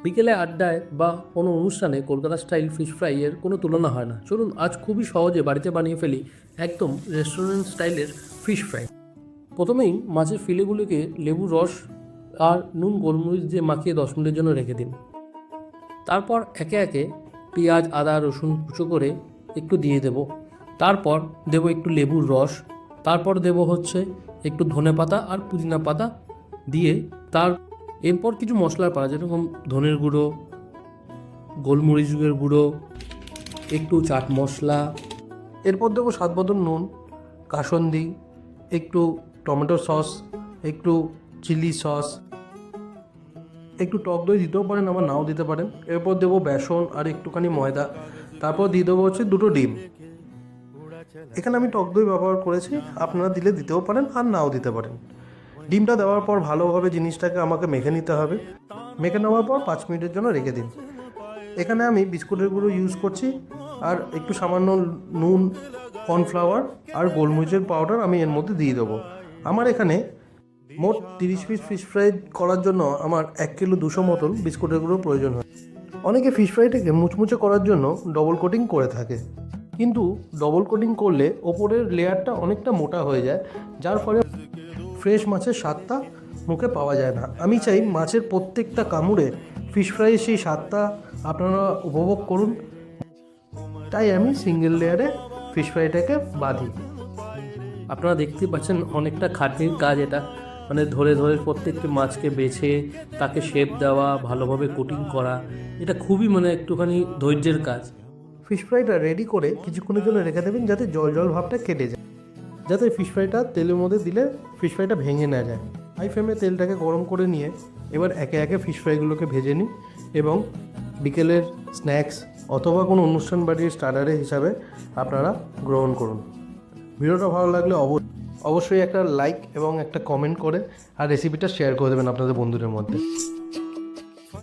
বিকেলে আড্ডায় বা কোনো অনুষ্ঠানে কলকাতা স্টাইল ফিশ ফ্রাইয়ের কোনো তুলনা হয় না। চলুন আজ খুবই সহজে বাড়িতে বানিয়ে ফেলি একদম রেস্টুরেন্ট স্টাইলের ফিশ ফ্রাই। প্রথমেই মাছের ফিলেগুলিকে লেবুর রস আর নুন গোলমরিচ দিয়ে মাখিয়ে 10 মিনিটের জন্য রেখে দিন। তারপর একে একে পেঁয়াজ আদা রসুন কুচো করে একটু দিয়ে দেব। তারপর দেব একটু লেবুর রস, তারপর দেব হচ্ছে একটু ধনেপাতা আর পুদিনা পাতা দিয়ে এরপর কিছু মশলার পাতা যেরকম ধনের গুঁড়ো, গোলমরিচের গুঁড়ো, একটু চাট মশলা, এরপর দেবো স্বাদ মতন নুন, কাসুন্দি, একটু টমেটো সস, একটু চিলি সস, একটু টক দই দিতেও পারেন আবার নাও দিতে পারেন। এরপর দেবো বেসন আর একটুখানি ময়দা, তারপর দিয়ে দেবো হচ্ছে 2টো ডিম। এখানে আমি টক দই ব্যবহার করেছি, আপনারা দিলে দিতেও পারেন আর নাও দিতে পারেন। ডিমটা দেওয়ার পর ভালোভাবে জিনিসটাকে আমাকে মেখে নিতে হবে। মেখে নেওয়ার পর 5 মিনিটের জন্য রেখে দিন। এখানে আমি বিস্কুটের গুঁড়ো ইউজ করছি আর একটু সামান্য নুন, কর্নফ্লাওয়ার আর গোলমরিচের পাউডার আমি এর মধ্যে দিয়ে দেবো। আমার এখানে মোট 30 পিস ফিশ ফ্রাই করার জন্য আমার 1 কিলো 200 মতন বিস্কুটের গুঁড়োর প্রয়োজন হয়। অনেকে ফিশ ফ্রাইটাকে মুচমুচে করার জন্য ডবল কোটিং করে থাকে, কিন্তু ডবল কোটিং করলে ওপরের লেয়ারটা অনেকটা মোটা হয়ে যায়, যার ফলে ফ্রেশ মাছের স্বাদটা মুখে পাওয়া যায় না। আমি চাই মাছের প্রত্যেকটা কামড়ে ফিশ ফ্রাইয়ের সেই স্বাদটা আপনারা উপভোগ করুন, তাই আমি সিঙ্গেল লেয়ারে ফিশ ফ্রাইটাকে বাঁধি। আপনারা দেখতে পাচ্ছেন অনেকটা খাটনির কাজ এটা, মানে ধরে ধরে প্রত্যেকটি মাছকে বেছে তাকে শেপ দেওয়া, ভালোভাবে কোটিং করা, এটা খুবই একটুখানি ধৈর্যের কাজ। ফিশ ফ্রাইটা রেডি করে কিছুক্ষণের জন্য রেখে দেবেন যাতে জল জল ভাবটা কেটে যায়, যাতে ফিশ ফ্রাইটা তেলের মধ্যে দিলে ফিশ ফ্রাইটা ভেঙে না যায়। হাই ফ্লেমে তেলটাকে গরম করে নিয়ে এবার একে একে ফিশ ফ্রাইগুলোকে ভেজে নিন এবং বিকেলের স্ন্যাক্স অথবা কোনো অনুষ্ঠান বাড়ির স্টার্টারে হিসাবে আপনারা গ্রহণ করুন। ভিডিওটা ভালো লাগলে অবশ্যই একটা লাইক এবং একটা কমেন্ট করে আর রেসিপিটা শেয়ার করে দেবেন আপনাদের বন্ধুদের মধ্যে।